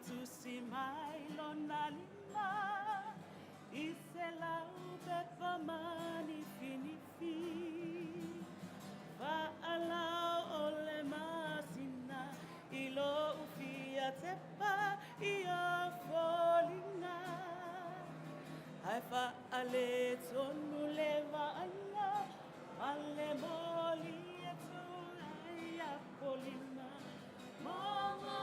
Tusi mai lona lima isela upepa mani finifi va alao ole masina ilo ufia tepa ia folina haifa ale tonu leva anya ale moli etu ia polina mama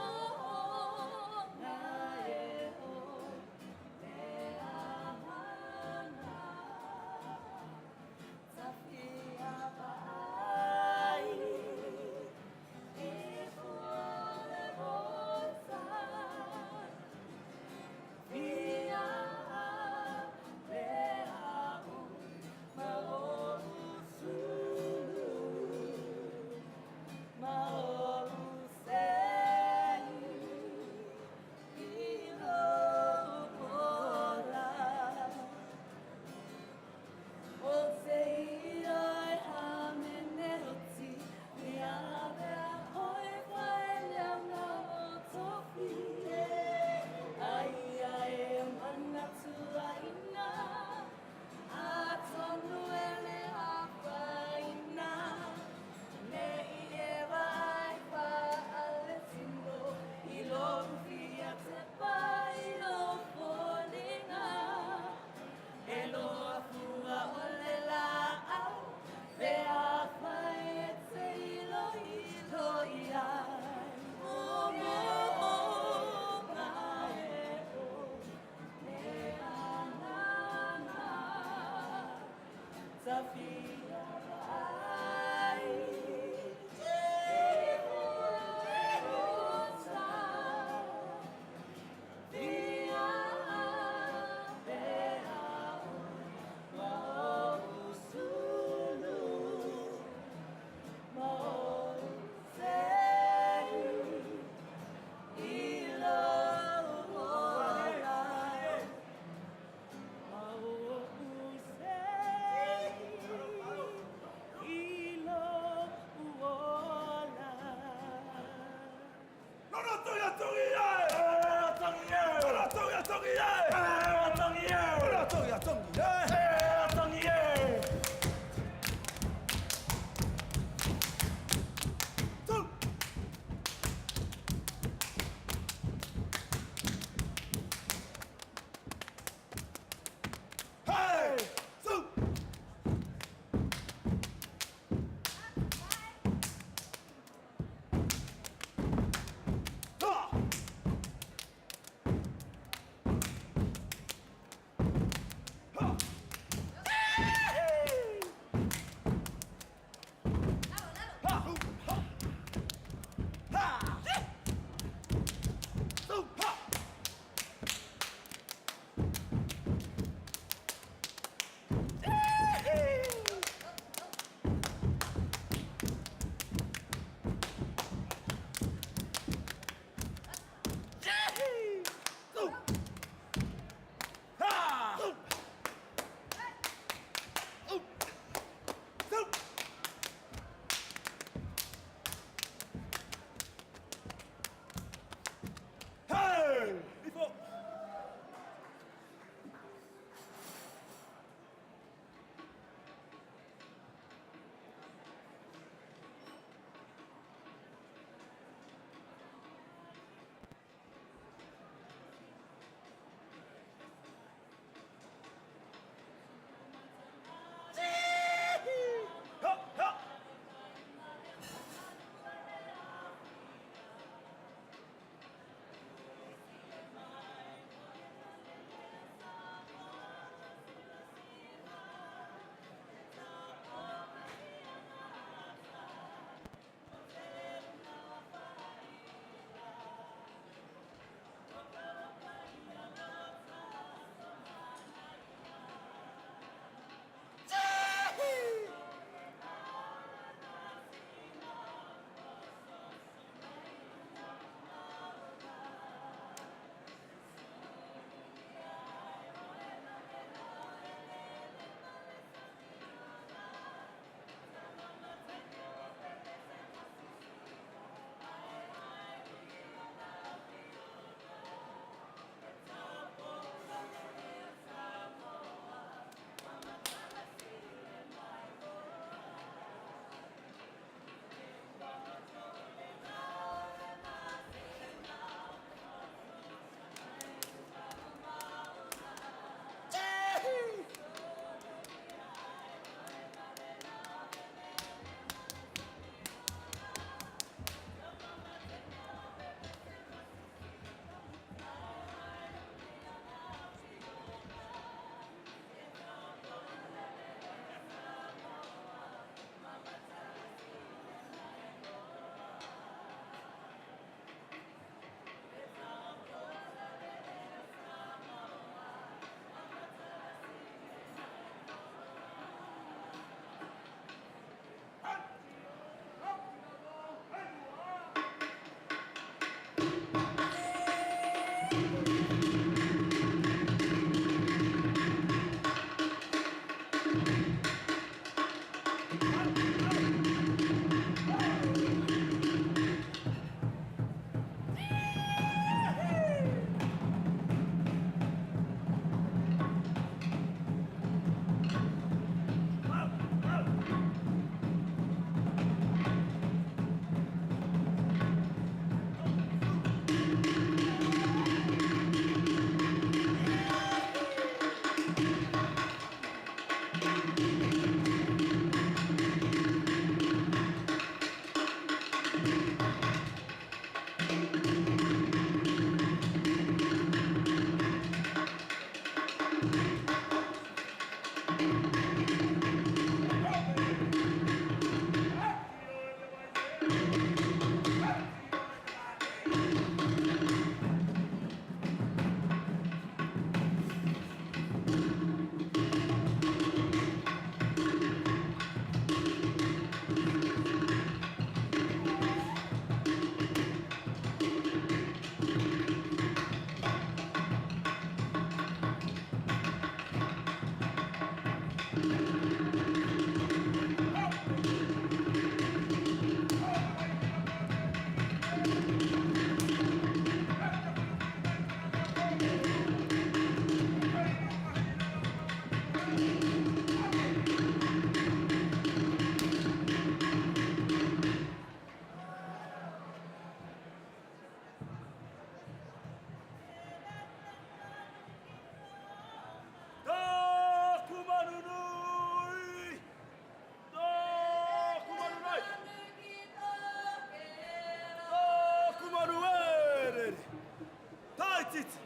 Kiitokset.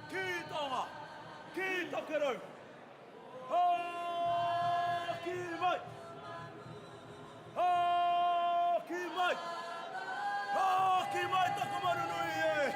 Kiitonga. Kiitokeroi. Kiimai. Kiimai. Kiimai takomarunuie.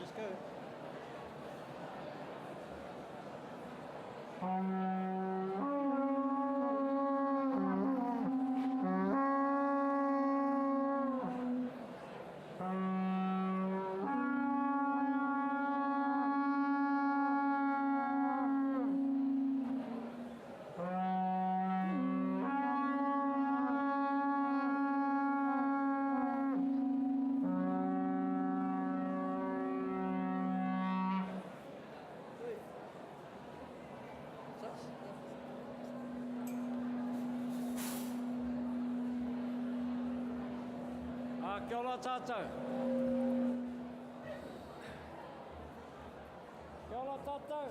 Just go. Kia ora tātou. ora tātou.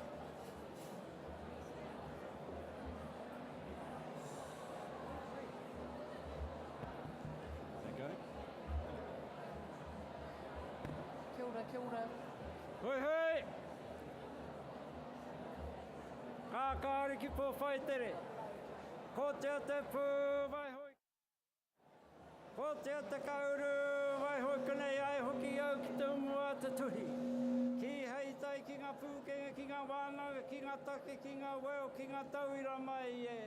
Kia ora. Hoi hoi! Ka kāri ki pō whai tere. Ko te te pū vai hoi. Ko te kauru vai hoi kanei ai hoki au ki te umua te tuhi. Ki hei tai ki ngā pūkenga, ki ngā wānanga, ki ngā take, ki ngā weo, ki ngā tauira mai e.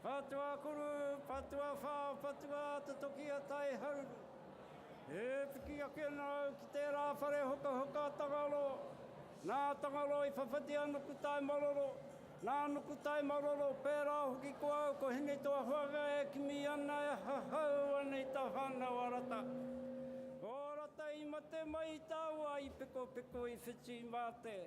Patua kuru, patua whao, patua te toki a tai hauru. E piki ake nau ki te rāwhare hoka tangalo. Nā tangalo I whawhati anuku tai maroro. Nā nuku tai maroro, pērā hoki ko au, ko hine toa huanga e kimi ana e hahau anei ta whana warata. Ko rata I mate mai tāua I peko I whiti mate.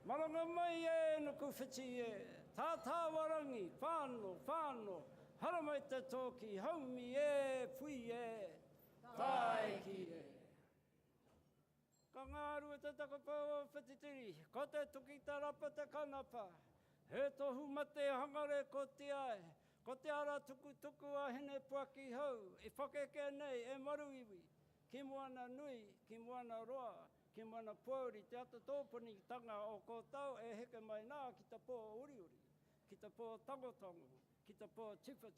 Maranga mai e nuku whiti e. Tātā warangi, whāno, hara mai te tōki, haumi e, pui e. Tai ki e. Ka ngā rua te takapau whetitiri, ko te tuki ta rapa te kanapa. He tohu mate hangare ko te ai, ko te ara tuku a hene puaki hau. I whakeke nei e maru iwi, ki moana nui, ki moana roa, ki moana pōuri, te ata tōpuni tanga o kōtau e heke mai nā ki ta pō uri, ki ta pō tangotango, ki ta pō tifa,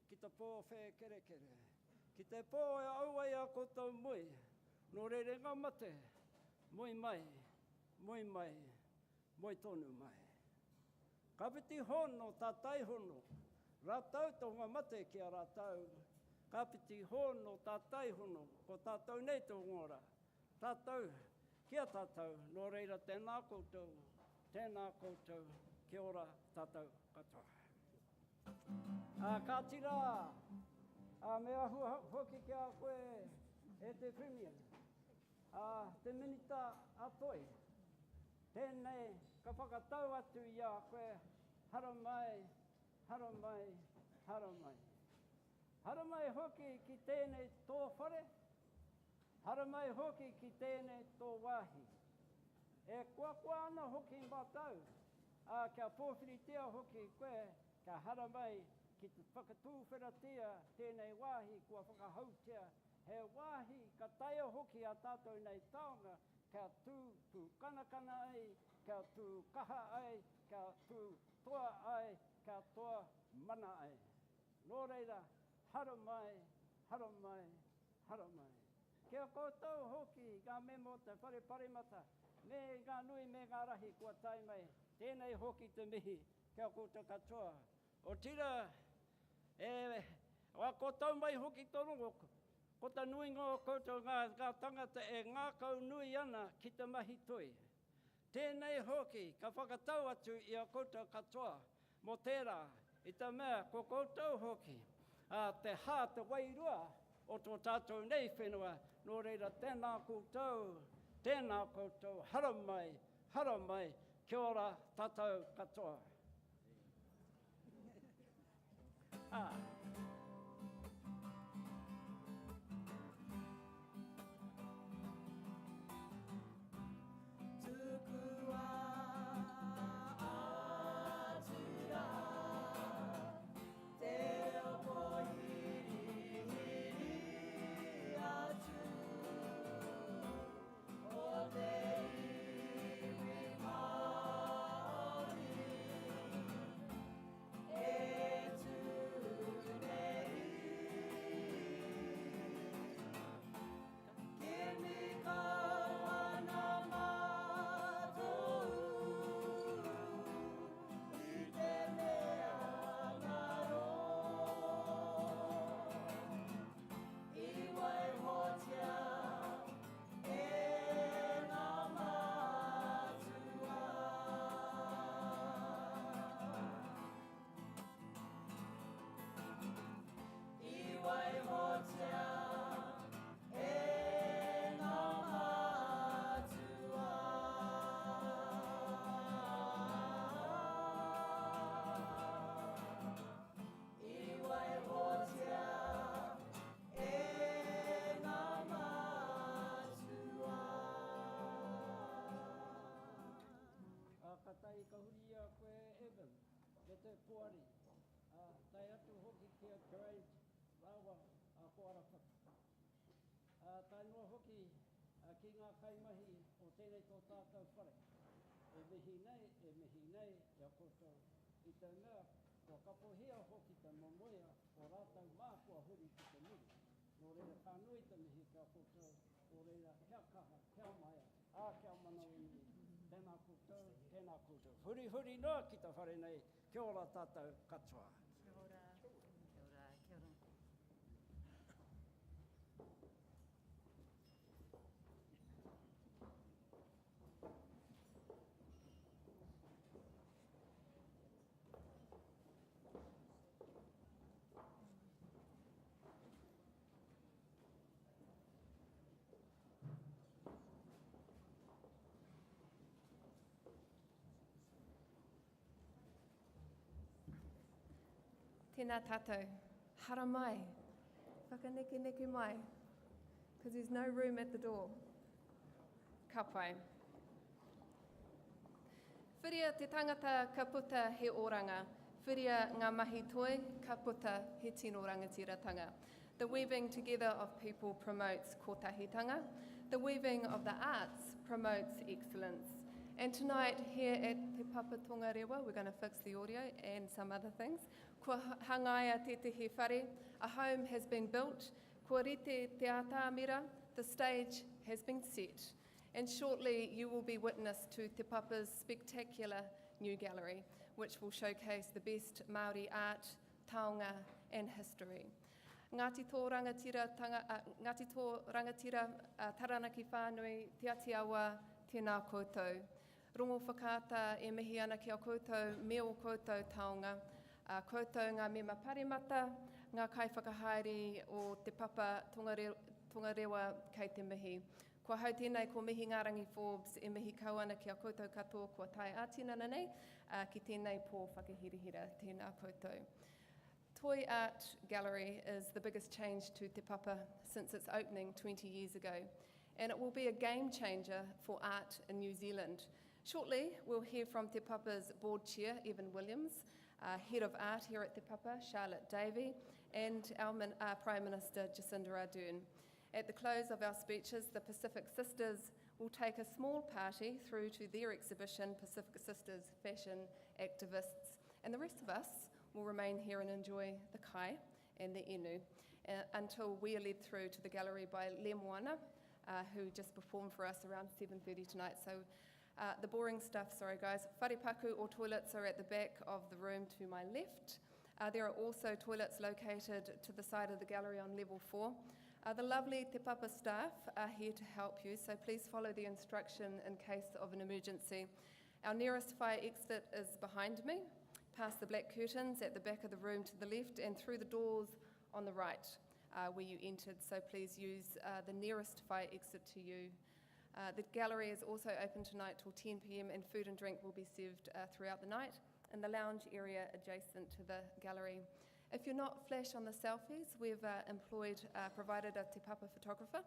ki ta pō whē kere. Ki te pō e auai a koutou mui, no rere ngā mate, mui mai, mui tonu mai. Ka piti hono, tātai hono, rātau tō ngā mate ki a rātau. Ka piti hono, tātai hono, ko tātou nei tō ngora. Tātou, kia tātou, no reira tēnā koutou, kia ora tātou katoa. Ka tira, me ahu hoki ki a koe e te premier. Te minita a toi. Tēnei ka whakatau atu I a koe. Hara mai. Hara mai hoki ki tēnei tō whare. Hara mai hoki ki tēnei tō wāhi. E kua ana hoki mātau. Kia pōwhiritia hoki koe. Kia hara mai. Ki te whakatūwheratia tēnei wāhi kua whakahautia. He wāhi ka taia hoki a tātou nei taonga, kia tū kanakana ai, kia tū kaha ai, kia tū toa ai, kia toa mana ai. Nō reira, hara mai. Kia koutou hoki ngā memo te whare parimata, me ngā nui me ngā rahi kua tai mai, tēnei hoki te mihi, kia koutou katoa. O tira, wa koutou mai hoki torongo, ko ta nui ngō koutou ngā tangata e ngā kau nui ana ki te mahi tui. Tēnei hoki, ka whakatau atu I a koutou katoa, mo tērā, I ta mea, ko koutou hoki, te hā te wairua o tō tātou nei whenua, nō reira tēnā koutou, hara mai, kia ora tātou katoa. E tu Hei ka huri a koe Evan, me te puari. Tai atu hoki kia courage, rawa a koarapaka. Tai noa hoki ki ngā kaimahi o tēnei tō tātou whare. E mihi nei, ia koutou i te mea, kua kapohia hoki te momoia o rātau mā kua huri ki te muri. Nō reira kānui te mihi kia koutou, o reira kia kaha, kia maia, kia manauni. Tēnā koutou, tēnā koutou. Huri huri noa ki te whare nei, kia ora tātou katoa. Kia ora. Kia ora. Kia ora. Tēnā tātou, hara mai, whakaneke mai, because there's no room at the door. Ka pai. Whiria te tangata ka puta he oranga, whiria ngā mahi toi ka puta he tino rangatiratanga. The weaving together of people promotes kotahitanga. The weaving of the arts promotes excellence. And tonight here at Te Papa Tongarewa, we're going to fix the audio and some other things. Kua hangaia te he whare, a home has been built. Kua rite te atamira, the stage has been set. And shortly you will be witness to Te Papa's spectacular new gallery, which will showcase the best Māori art, taonga and history. Ngāti tō rangatira taranaki whānui, te ati awa, tēnā koutou. Rongo whakaata e mihi ana ki a koutou, me o koutou taonga, koutou ngā mema parimata, ngā kai whakahaere o Te Papa Tongarewa kei te mihi. Kua hau tēnei ko mihi Ngārangi Forbes e mihi kauana ki a koutou katoa kua tai ātinana nei, ki tēnei pō whakahirihira, tēnā koutou. Toy Art Gallery is the biggest change to Te Papa since its opening 20 years ago, and it will be a game changer for art in New Zealand. Shortly, we'll hear from Te Papa's board chair, Evan Williams, head of art here at Te Papa, Charlotte Davey, and our Prime Minister, Jacinda Ardern. At the close of our speeches, the Pacific Sisters will take a small party through to their exhibition, Pacific Sisters Fashion Activists, and the rest of us will remain here and enjoy the kai and the inu until we are led through to the gallery by Le Moana, who just performed for us around 7:30 tonight. So the boring stuff, sorry guys. Wharepaku or toilets are at the back of the room to my left. There are also toilets located to the side of the gallery on level 4. The lovely Te Papa staff are here to help you, so please follow the instruction in case of an emergency. Our nearest fire exit is behind me, past the black curtains at the back of the room to the left and through the doors on the right where you entered, so please use the nearest fire exit to you. The gallery is also open tonight till 10 p.m. and food and drink will be served throughout the night in the lounge area adjacent to the gallery. If you're not flash on the selfies, we've provided a Te Papa photographer.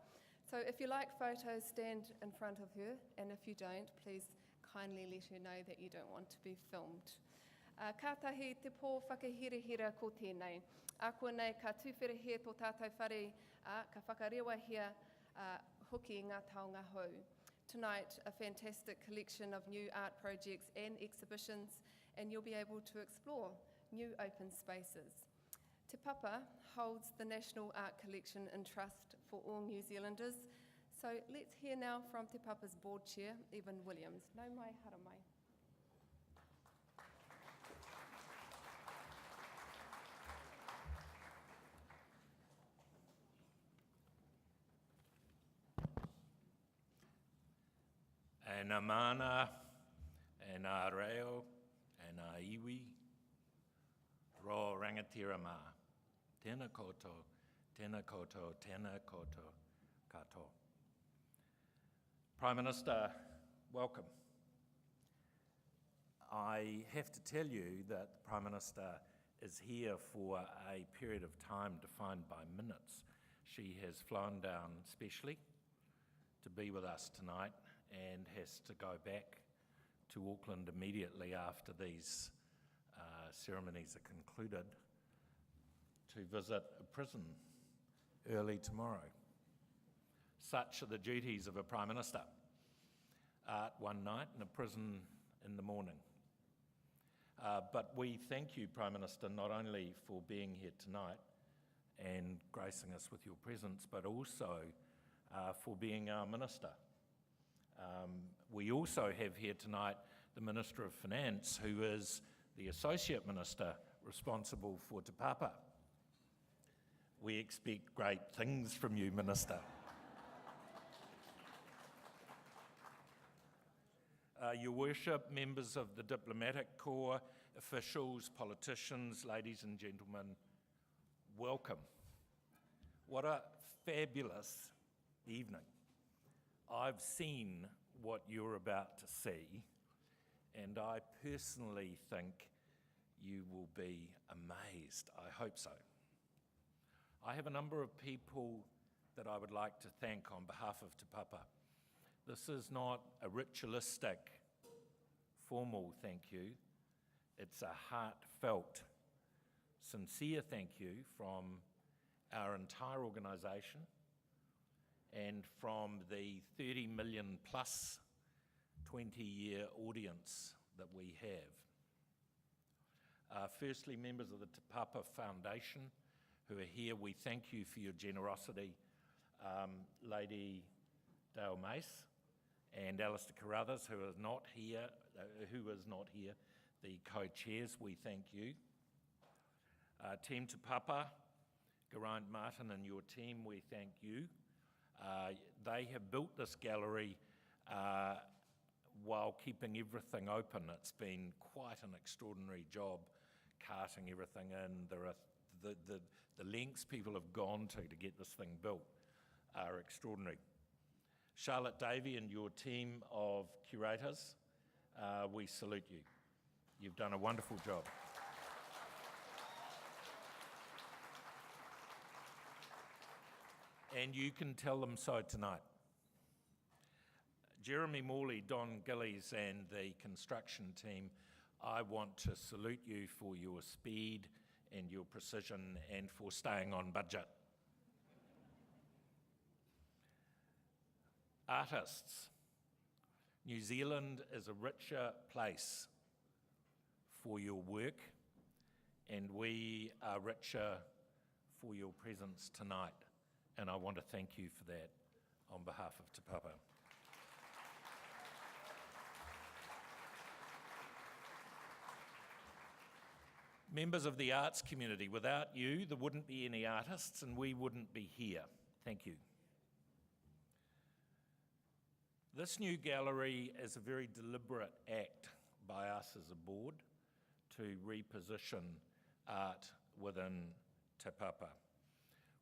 So if you like photos, stand in front of her, and if you don't, please kindly let her know that you don't want to be filmed. Kātahi te pō whakahirihira ko tēnei. A koe nei ka tūwhirihia tō tātou whare, ka whakarewahia hoki ngā taonga hou. Tonight, a fantastic collection of new art projects and exhibitions, and you'll be able to explore new open spaces. Te Papa holds the National Art Collection in trust for all New Zealanders. So let's hear now from Te Papa's board chair, Evan Williams. Nau mai, hara mai. E nā mana, e nā reo, e nā iwi, ro rangatira mā. Tēnā koutou, tēnā koutou, tēnā koutou katoa. Prime Minister, welcome. I have to tell you that the Prime Minister is here for a period of time defined by minutes. She has flown down specially to be with us tonight and has to go back to Auckland immediately after these ceremonies are concluded to visit a prison early tomorrow. Such are the duties of a Prime Minister. Art one night and a prison in the morning. But we thank you, Prime Minister, not only for being here tonight and gracing us with your presence, but also for being our Minister. We also have here tonight the Minister of Finance, who is the Associate Minister responsible for Te Papa. We expect great things from you, Minister. Your Worship, members of the Diplomatic Corps, officials, politicians, ladies and gentlemen, welcome. What a fabulous evening. I've seen what you're about to see, and I personally think you will be amazed. I hope so. I have a number of people that I would like to thank on behalf of Te Papa. This is not a ritualistic, formal thank you. It's a heartfelt, sincere thank you from our entire organisation and from the 30 million plus 20-year audience that we have. Firstly, members of the Te Papa Foundation who are here, we thank you for your generosity. Lady Dale Mace and Alistair Carruthers, who is not here, the co-chairs, we thank you. Team Te Papa, Geraint Martin and your team, we thank you. They have built this gallery while keeping everything open. It's been quite an extraordinary job carting everything in. There are the lengths people have gone to get this thing built are extraordinary. Charlotte Davey and your team of curators, we salute you. You've done a wonderful job. And you can tell them so tonight. Jeremy Morley, Don Gillies and the construction team, I want to salute you for your speed and your precision and for staying on budget. Artists, New Zealand is a richer place for your work, and we are richer for your presence tonight, and I want to thank you for that on behalf of Te Papa. Members of the arts community, without you, there wouldn't be any artists and we wouldn't be here. Thank you. This new gallery is a very deliberate act by us as a board to reposition art within Te Papa.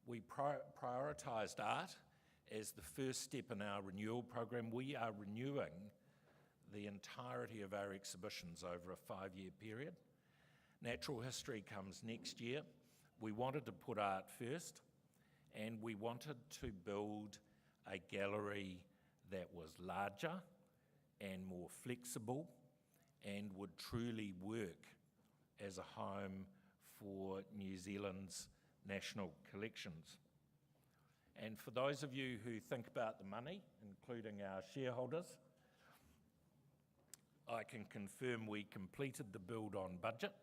We prioritised art as the first step in our renewal program. We are renewing the entirety of our exhibitions over a 5-year period. Natural history comes next year. We wanted to put art first, and we wanted to build a gallery that was larger and more flexible and would truly work as a home for New Zealand's national collections. And for those of you who think about the money, including our shareholders, I can confirm we completed the build on budget.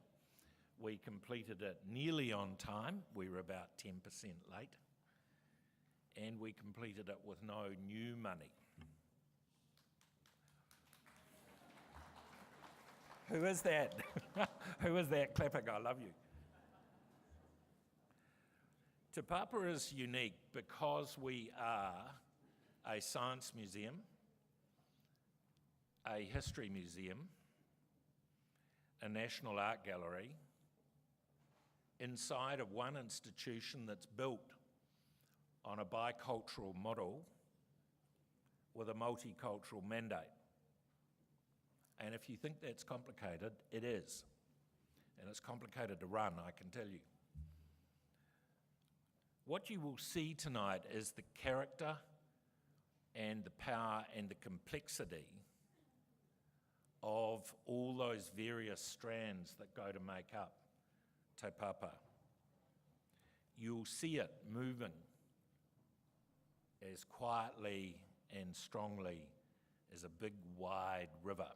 We completed it nearly on time. We were about 10% late. And we completed it with no new money. Who is that? Who is that clapping? I love you. Te Papa is unique because we are a science museum, a history museum, a national art gallery, inside of one institution that's built on a bicultural model with a multicultural mandate. And if you think that's complicated, it is. And it's complicated to run, I can tell you. What you will see tonight is the character and the power and the complexity of of all those various strands that go to make up Te Papa. You'll see it moving as quietly and strongly as a big wide river.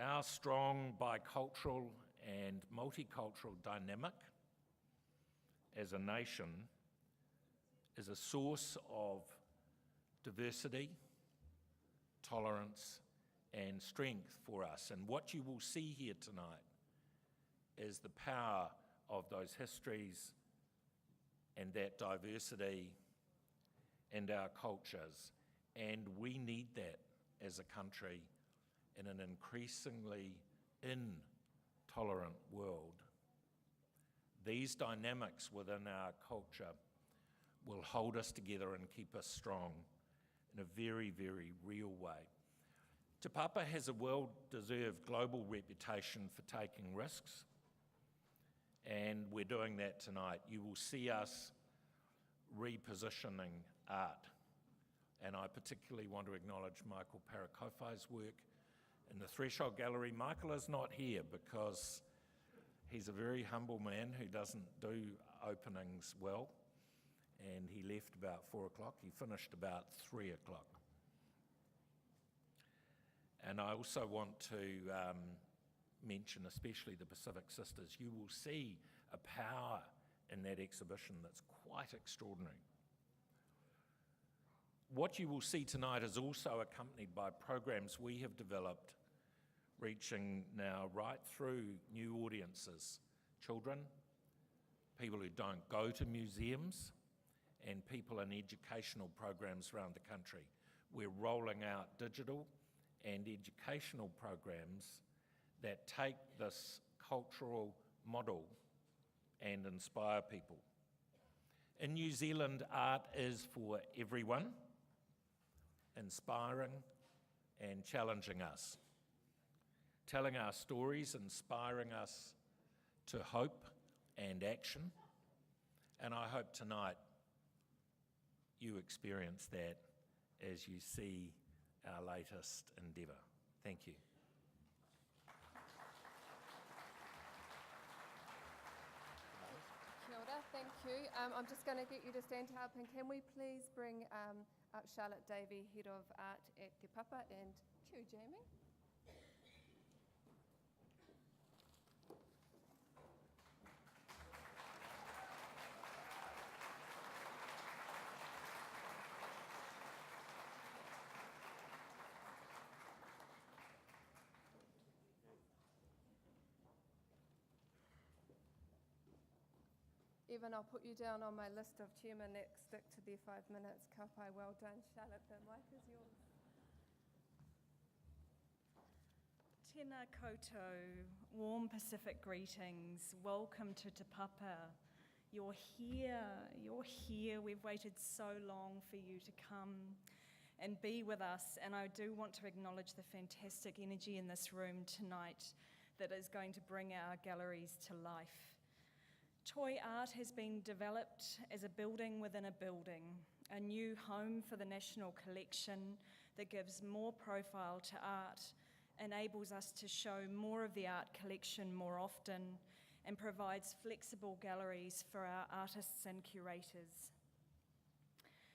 Our strong bicultural and multicultural dynamic as a nation is a source of diversity, tolerance, and strength for us. And what you will see here tonight is the power of those histories and that diversity and our cultures. And we need that as a country in an increasingly intolerant world. These dynamics within our culture will hold us together and keep us strong in a very, very real way. Te Papa has a well-deserved global reputation for taking risks, and we're doing that tonight. You will see us repositioning art, and I particularly want to acknowledge Michael Parakofai's work in the Threshold Gallery. Michael is not here because he's a very humble man who doesn't do openings well, and he left about 4 o'clock. He finished about 3 o'clock. And I also want to mention especially the Pacific Sisters. You will see a power in that exhibition that's quite extraordinary. What you will see tonight is also accompanied by programs we have developed, reaching now right through new audiences, children, people who don't go to museums, and people in educational programs around the country. We're rolling out digital and educational programs that take this cultural model and inspire people. In New Zealand, art is for everyone, inspiring and challenging us, telling our stories, inspiring us to hope and action. And I hope tonight you experience that as you see our latest endeavour. Thank you. Kia ora, thank you. I'm just going to get you to stand up, and can we please bring up Charlotte Davey, Head of Art at Te Papa, and cue Jamie. Evan, I'll put you down on my list of chairmen that stick to their 5 minutes. Ka pai, well done. Charlotte, the mic is yours. Tēnā koutou, warm Pacific greetings. Welcome to Te Papa. You're here. We've waited so long for you to come and be with us. And I do want to acknowledge the fantastic energy in this room tonight that is going to bring our galleries to life. Toy art has been developed as a building within a building, a new home for the National Collection that gives more profile to art, enables us to show more of the art collection more often, and provides flexible galleries for our artists and curators.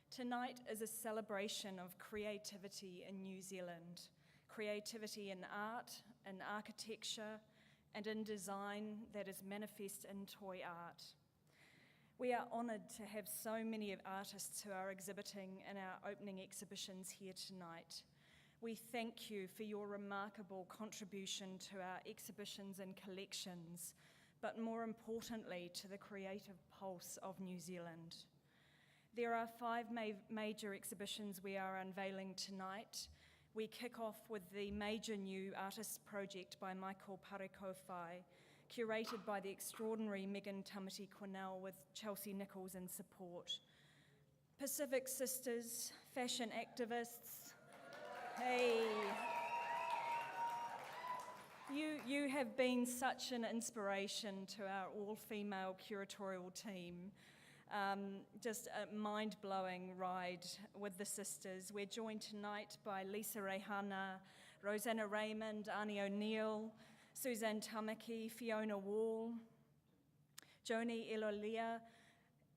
Tonight is a celebration of creativity in New Zealand, creativity in art, in architecture, and in design that is manifest in toy art. We are honoured to have so many artists who are exhibiting in our opening exhibitions here tonight. We thank you for your remarkable contribution to our exhibitions and collections, but more importantly to the creative pulse of New Zealand. There are 5 major exhibitions we are unveiling tonight. We kick off with the major new artist project by Michael Parakofai, curated by the extraordinary Megan Tamati-Quinnell with Chelsea Nichols in support. Pacific Sisters, fashion activists, hey. You have been such an inspiration to our all-female curatorial team. Just a mind-blowing ride with the sisters. We're joined tonight by Lisa Rehana, Rosanna Raymond, Arnie O'Neill, Suzanne Tamaki, Fiona Wall, Joni Elolia,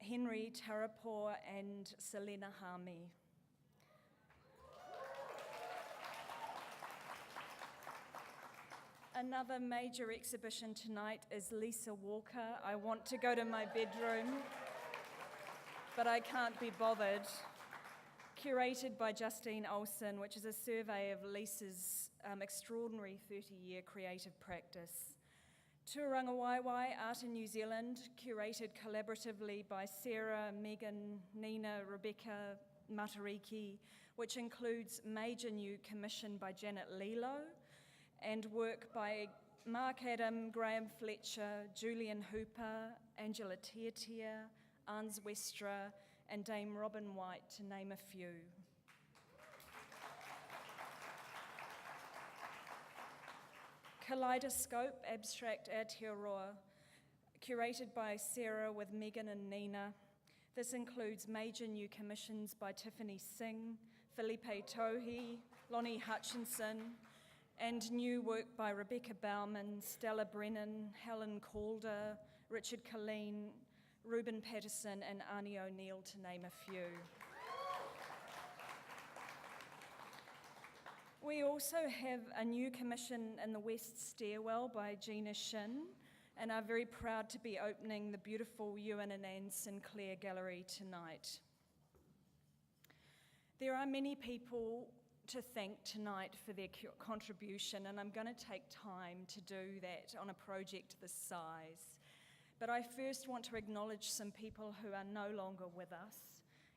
Henry Tarapor, and Selena Hami. Another major exhibition tonight is Lisa Walker, I Want to Go to My Bedroom, but I Can't Be Bothered, curated by Justine Olsen, which is a survey of Lisa's extraordinary 30-year creative practice. Tuaranga Waiwai, Art in New Zealand, curated collaboratively by Sarah, Megan, Nina, Rebecca, Matariki, which includes major new commission by Janet Lilo, and work by Mark Adam, Graham Fletcher, Julian Hooper, Angela Tiatia, Ans Westra, and Dame Robin White, to name a few. Kaleidoscope, Abstract Aotearoa, curated by Sarah with Megan and Nina. This includes major new commissions by Tiffany Singh, Felipe Tohi, Lonnie Hutchinson, and new work by Rebecca Bauman, Stella Brennan, Helen Calder, Richard Colleen, Ruben Patterson, and Arnie O'Neill, to name a few. We also have a new commission in the West Stairwell by Gina Shin, and are very proud to be opening the beautiful Ewan and Anne Sinclair Gallery tonight. There are many people to thank tonight for their contribution, and I'm going to take time to do that on a project this size. But I first want to acknowledge some people who are no longer with us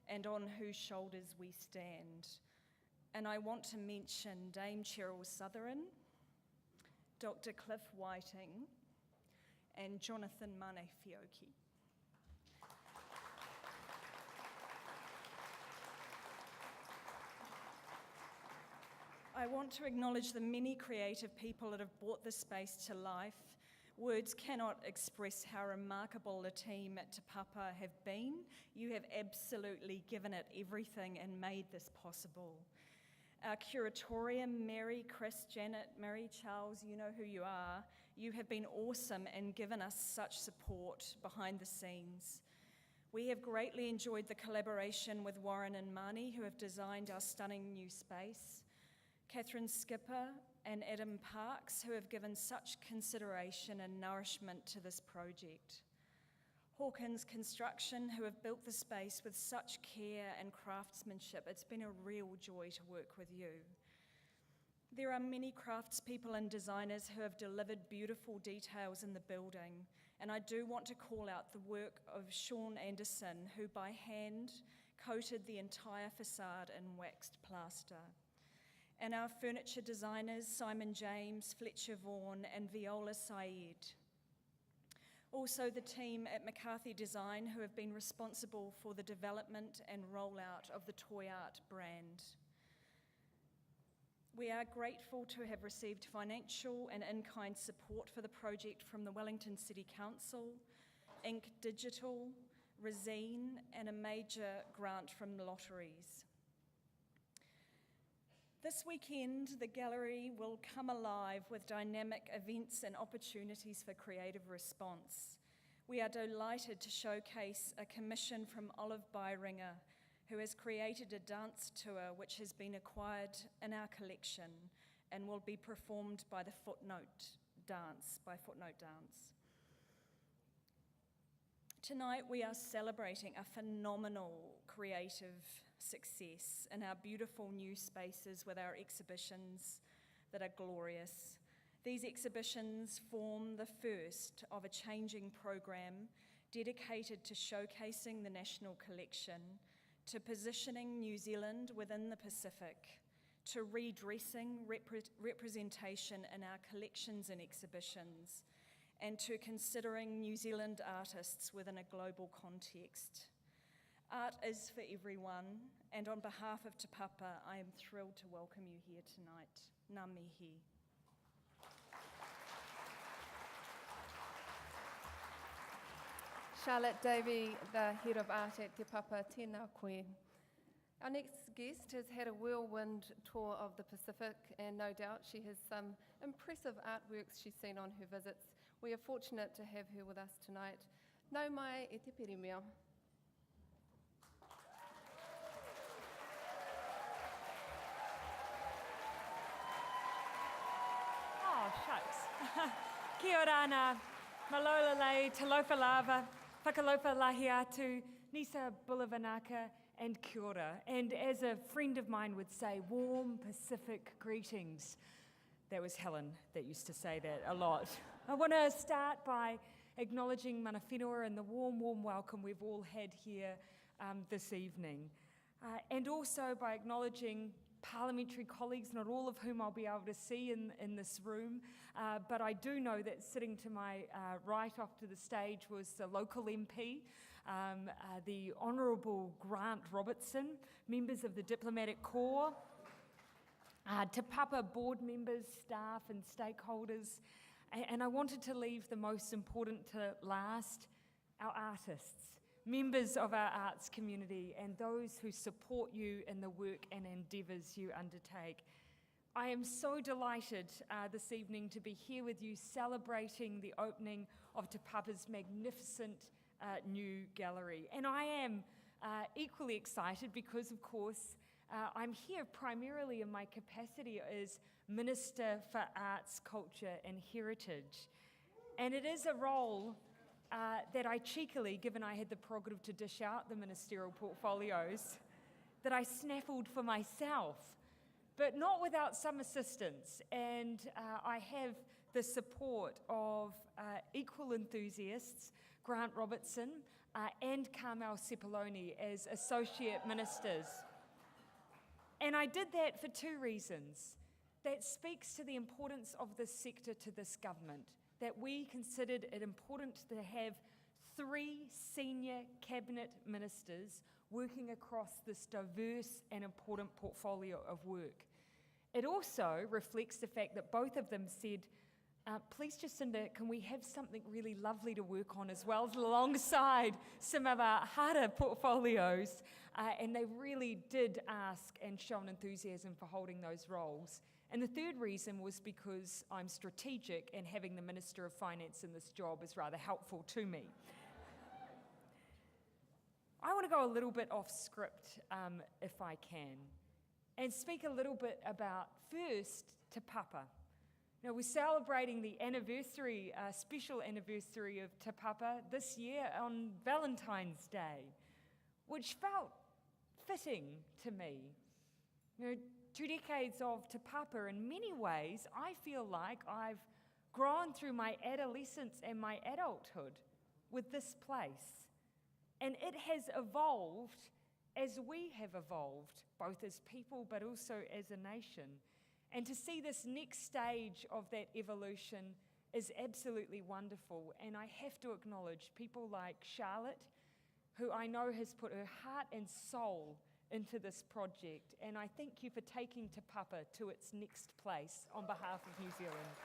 and on whose shoulders we stand. And I want to mention Dame Cheryl Southern, Dr. Cliff Whiting, and Jonathan Mane Fioki. I want to acknowledge the many creative people that have brought this space to life. Words cannot express how remarkable the team at Te Papa have been. You have absolutely given it everything and made this possible. Our curatorium, Mary, Chris, Janet, Mary, Charles, you know who you are. You have been awesome and given us such support behind the scenes. We have greatly enjoyed the collaboration with Warren and Marnie, who have designed our stunning new space. Catherine Skipper and Adam Parks, who have given such consideration and nourishment to this project. Hawkins Construction, who have built the space with such care and craftsmanship. It's been a real joy to work with you. There are many craftspeople and designers who have delivered beautiful details in the building, and I do want to call out the work of Sean Anderson, who by hand coated the entire facade in waxed plaster. And our furniture designers, Simon James, Fletcher Vaughan, and Viola Said. Also the team at McCarthy Design, who have been responsible for the development and rollout of the Toy Art brand. We are grateful to have received financial and in-kind support for the project from the Wellington City Council, Ink Digital, Resine, and a major grant from the lotteries. This weekend, the gallery will come alive with dynamic events and opportunities for creative response. We are delighted to showcase a commission from Olive Byringer, who has created a dance tour which has been acquired in our collection and will be performed by Footnote Dance. Tonight we are celebrating a phenomenal creative success in our beautiful new spaces with our exhibitions that are glorious. These exhibitions form the first of a changing program dedicated to showcasing the national collection, to positioning New Zealand within the Pacific, to redressing representation in our collections and exhibitions, and to considering New Zealand artists within a global context. Art is for everyone, and on behalf of Te Papa, I am thrilled to welcome you here tonight. Ngā mihi. Charlotte Davey, the head of art at Te Papa, tēnā koe. Our next guest has had a whirlwind tour of the Pacific, and no doubt she has some impressive artworks she's seen on her visits. We are fortunate to have her with us tonight. Nau mai e te pirimia. Oh, shucks. Kia ora ana, malola lei, talofa lava, whakalofa lahi atu, nisa bulavanaka, and kia ora. And as a friend of mine would say, warm Pacific greetings. That was Helen that used to say that a lot. I want to start by acknowledging mana whenua and the warm, warm welcome we've all had here this evening. And also by acknowledging parliamentary colleagues, not all of whom I'll be able to see in this room, but I do know that sitting to my right off to the stage was the local MP, the Honourable Grant Robertson, members of the Diplomatic Corps, Te Papa board members, staff and stakeholders, and I wanted to leave the most important to last, our artists, members of our arts community and those who support you in the work and endeavours you undertake. I am so delighted this evening to be here with you celebrating the opening of Te Papa's magnificent new gallery. And I am equally excited because, of course, I'm here primarily in my capacity as Minister for Arts, Culture and Heritage. And it is a role that I cheekily, given I had the prerogative to dish out the ministerial portfolios, that I snaffled for myself, but not without some assistance. And I have the support of equal enthusiasts, Grant Robertson and Carmel Cepoloni as associate ministers. And I did that for two reasons. That speaks to the importance of this sector to this government, that we considered it important to have 3 senior cabinet ministers working across this diverse and important portfolio of work. It also reflects the fact that both of them said, please Jacinda, can we have something really lovely to work on as well alongside some of our harder portfolios? And they really did ask and show an enthusiasm for holding those roles. And the third reason was because I'm strategic and having the Minister of Finance in this job is rather helpful to me. I want to go a little bit off script, if I can, and speak a little bit about, first, Te Papa. Now, we're celebrating the anniversary, special anniversary of Te Papa this year on Valentine's Day, which felt fitting to me. You know, 2 decades of Te Papa, in many ways, I feel like I've grown through my adolescence and my adulthood with this place. And it has evolved as we have evolved, both as people but also as a nation. And to see this next stage of that evolution is absolutely wonderful. And I have to acknowledge people like Charlotte, who I know has put her heart and soul into this project. And I thank you for taking Te Papa to its next place on behalf of New Zealand.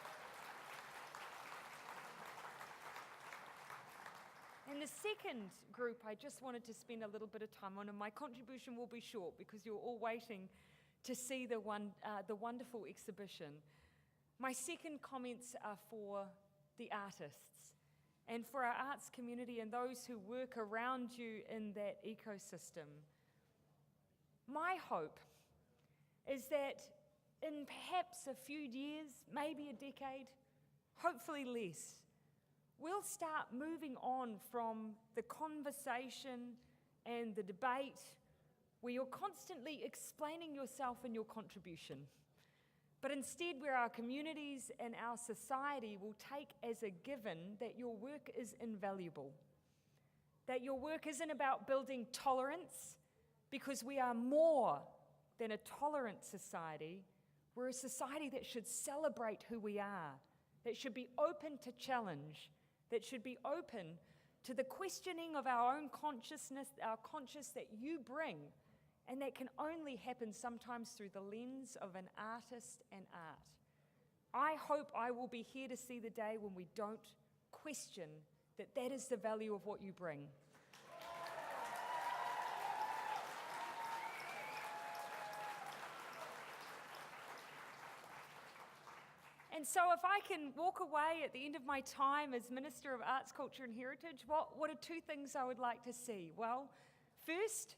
And the second group I just wanted to spend a little bit of time on, and my contribution will be short because you're all waiting to see the wonderful exhibition. My second comments are for the artists and for our arts community and those who work around you in that ecosystem. My hope is that in perhaps a few years, maybe a decade, hopefully less, we'll start moving on from the conversation and the debate where you're constantly explaining yourself and your contribution, but instead where our communities and our society will take as a given that your work is invaluable, that your work isn't about building tolerance, because we are more than a tolerant society. We're a society that should celebrate who we are, that should be open to challenge, that should be open to the questioning of our own consciousness, our conscience that you bring, and that can only happen sometimes through the lens of an artist and art. I hope I will be here to see the day when we don't question that that is the value of what you bring. And so if I can walk away at the end of my time as Minister of Arts, Culture and Heritage, what are two things I would like to see? Well, first,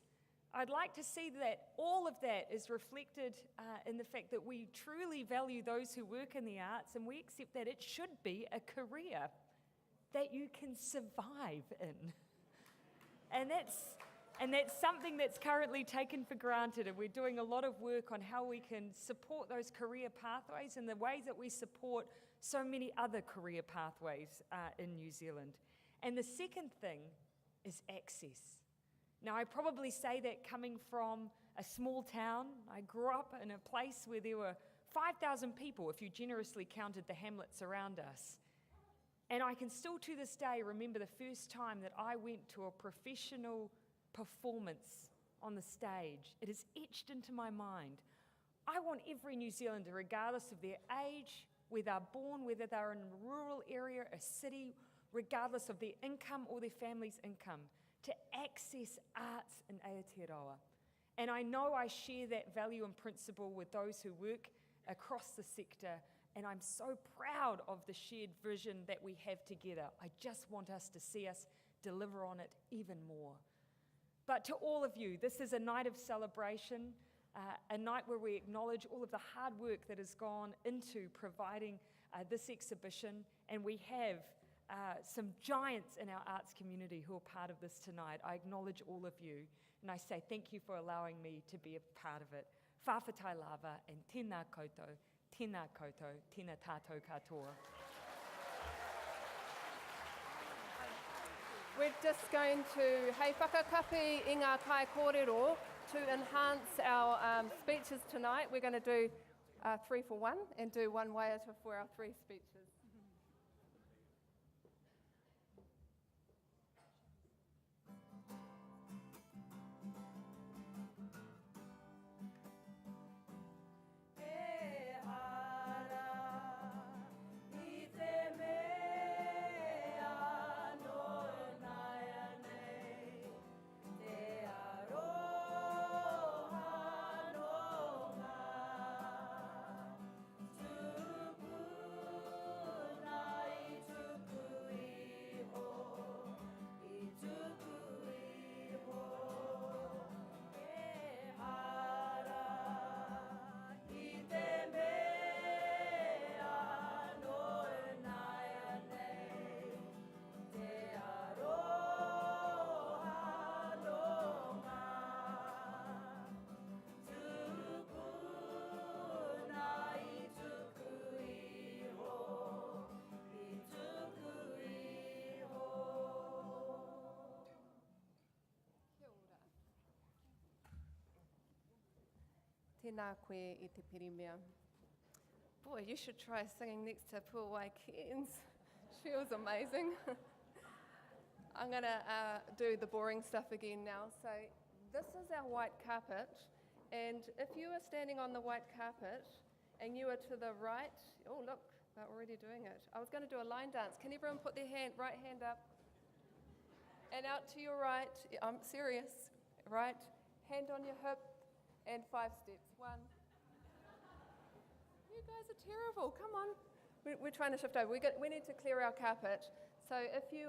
I'd like to see that all of that is reflected in the fact that we truly value those who work in the arts, and we accept that it should be a career that you can survive in. And that's something that's currently taken for granted, and we're doing a lot of work on how we can support those career pathways and the ways that we support so many other career pathways in New Zealand. And the second thing is access. Now, I probably say that coming from a small town. I grew up in a place where there were 5,000 people, if you generously counted the hamlets around us. And I can still to this day remember the first time that I went to a professional performance on the stage. It is etched into my mind. I want every New Zealander, regardless of their age, where they're born, whether they're in a rural area, a city, regardless of their income or their family's income, to access arts in Aotearoa. And I know I share that value and principle with those who work across the sector, and I'm so proud of the shared vision that we have together. I just want us to see us deliver on it even more. But to all of you, this is a night of celebration, a night where we acknowledge all of the hard work that has gone into providing this exhibition, and we have some giants in our arts community who are part of this tonight. I acknowledge all of you, and I say thank you for allowing me to be a part of it. Whawhatai lava, and tēnā koutou, tēnā tātou katoa. We're just going to hei whakakapi i ngā kai kōrero to enhance our speeches tonight. We're going to do 3 for 1 and do one waiata for our 3 speeches. Tēnā koe I te pirimea. Boy, you should try singing next to Puawai Cairns. She was amazing. I'm going to do the boring stuff again now. So this is our white carpet. And if you are standing on the white carpet and you are to the right, oh look, they're already doing it. I was going to do a line dance. Can everyone put their right hand up? And out to your right, I'm serious, right? Hand on your hip. And 5 steps. 1. You guys are terrible. Come on. We're trying to shift over. We need to clear our carpet. So if you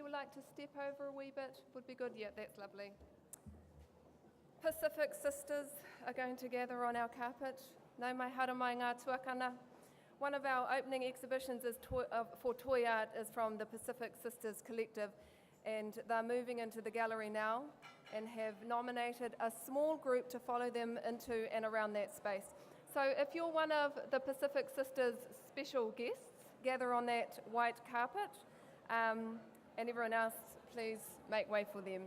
would like to step over a wee bit, would be good. Yeah, that's lovely. Pacific Sisters are going to gather on our carpet. Nau mai hara mai ngā tuakana. One of our opening exhibitions is for toy art is from the Pacific Sisters Collective, and they're moving into the gallery now and have nominated a small group to follow them into and around that space. So if you're one of the Pacific Sisters special guests, gather on that white carpet, and everyone else, please make way for them.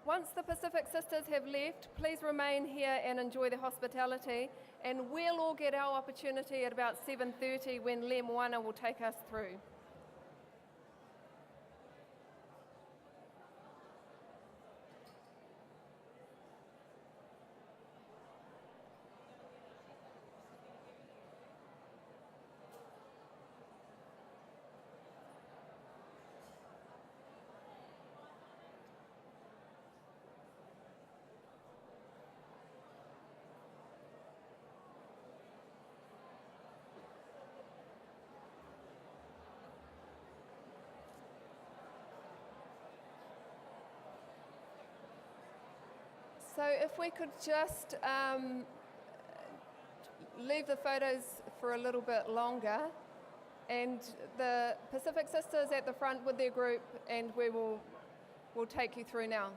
Once the Pacific Sisters have left, please remain here and enjoy the hospitality, and we'll all get our opportunity at about 7:30 when Le Moana will take us through. So if we could just leave the photos for a little bit longer, and the Pacific Sisters at the front with their group, and we'll take you through now.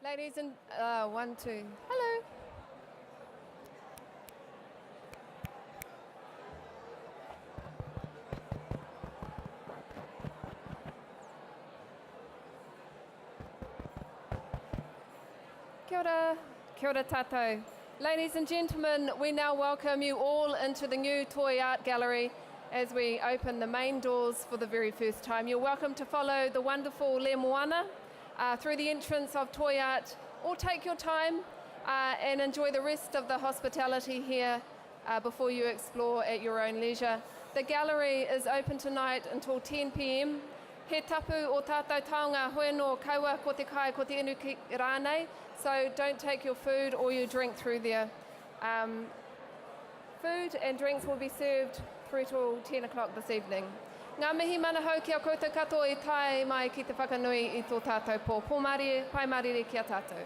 Ladies and, 1, 2, hello. Kia ora tātou. Ladies and gentlemen, we now welcome you all into the new Toy Art Gallery as we open the main doors for the very first time. You're welcome to follow the wonderful Le Moana through the entrance of Toy Art, or take your time and enjoy the rest of the hospitality here before you explore at your own leisure. The gallery is open tonight until 10 p.m. He tapu o tātou taonga hoi no kaua ko te kai ko te inu ki rānei, so don't take your food or your drink through there. Food and drinks will be served through till 10 o'clock this evening. Ngā mihi mana hau ki a koutou katoa I tae mai ki te whakanui I tō tātou pō. Pō marire, pai marire ki a tātou.